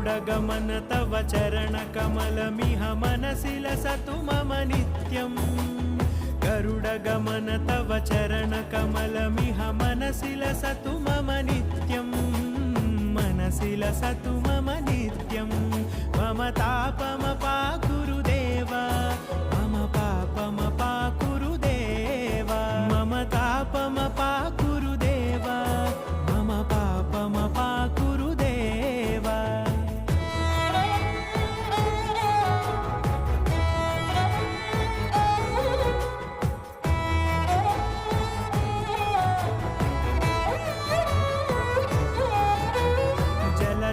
गरुडगमन तव चरणकमलमिह मनसि लसतु मम नित्यम् गरुडगमन तव चरणकमलमिह मनसि लसतु मम नित्यम् मनसि लसतु मम नित्यम् मम तापमपाकुरु देव मम पापमपाकुरु देव मम तापमपाकुरु देव मम पापमपाकुरु देव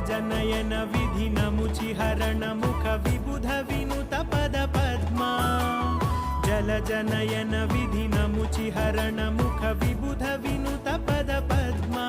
जनयन विधिनमुचिहरण मुख विबुध विनुत पद पद्मा जल जनयन विधिनमुचिहरण मुख विबुध विनुत पद पद्मा